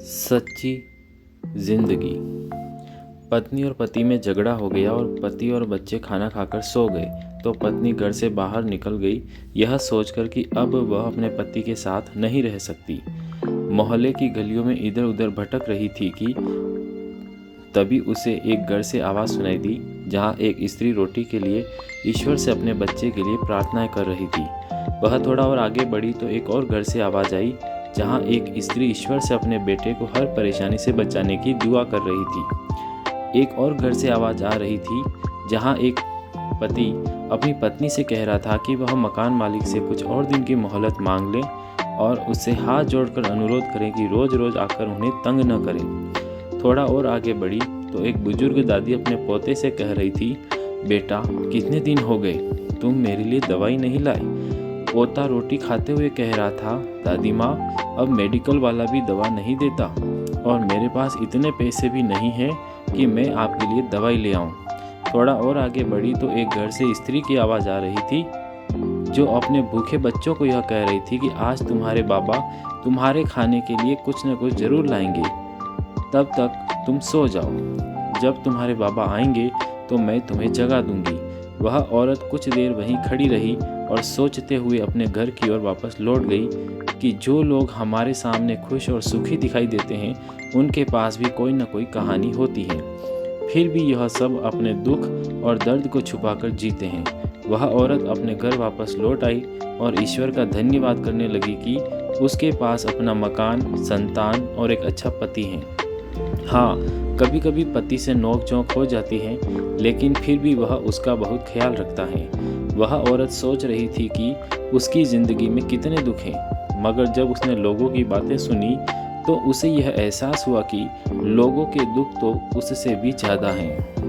सच्ची जिंदगी। पत्नी और पति में झगड़ा हो गया और पति और बच्चे खाना खाकर सो गए तो पत्नी घर से बाहर निकल गई, यह सोचकर कि अब वह अपने पति के साथ नहीं रह सकती। मोहल्ले की गलियों में इधर उधर भटक रही थी कि तभी उसे एक घर से आवाज़ सुनाई दी, जहां एक स्त्री रोटी के लिए ईश्वर से अपने बच्चे के लिए प्रार्थनाएं कर रही थी। वह थोड़ा और आगे बढ़ी तो एक और घर से आवाज़ आई, जहां एक स्त्री ईश्वर से अपने बेटे को हर परेशानी से बचाने की दुआ कर रही थी। एक और घर से आवाज़ आ रही थी, जहां एक पति अपनी पत्नी से कह रहा था कि वह मकान मालिक से कुछ और दिन की मोहलत मांग ले और उससे हाथ जोड़कर अनुरोध करें कि रोज़ रोज़ आकर उन्हें तंग न करें। थोड़ा और आगे बढ़ी तो एक बुजुर्ग दादी अपने पोते से कह रही थी, बेटा कितने दिन हो गए तुम मेरे लिए दवाई नहीं लाए। पोता रोटी खाते हुए कह रहा था, दादी माँ अब मेडिकल वाला भी दवा नहीं देता और मेरे पास इतने पैसे भी नहीं हैं कि मैं आपके लिए दवाई ले आऊँ। थोड़ा और आगे बढ़ी तो एक घर से स्त्री की आवाज़ आ रही थी, जो अपने भूखे बच्चों को यह कह रही थी कि आज तुम्हारे बाबा तुम्हारे खाने के लिए कुछ न कुछ जरूर लाएंगे, तब तक तुम सो जाओ। जब तुम्हारे बाबा आएंगे तो मैं तुम्हें जगा दूंगी। वह औरत कुछ देर वहीं खड़ी रही और सोचते हुए अपने घर की ओर वापस लौट गई कि जो लोग हमारे सामने खुश और सुखी दिखाई देते हैं, उनके पास भी कोई न कोई कहानी होती है। फिर भी यह सब अपने दुख और दर्द को छुपाकर जीते हैं। वह औरत अपने घर वापस लौट आई और ईश्वर का धन्यवाद करने लगी कि उसके पास अपना मकान, संतान और एक अच्छा पति है। हाँ, कभी कभी पति से नोक-झोंक हो जाती है, लेकिन फिर भी वह उसका बहुत ख्याल रखता है। वह औरत सोच रही थी कि उसकी ज़िंदगी में कितने दुख हैं, मगर जब उसने लोगों की बातें सुनी तो उसे यह एहसास हुआ कि लोगों के दुख तो उससे भी ज़्यादा हैं।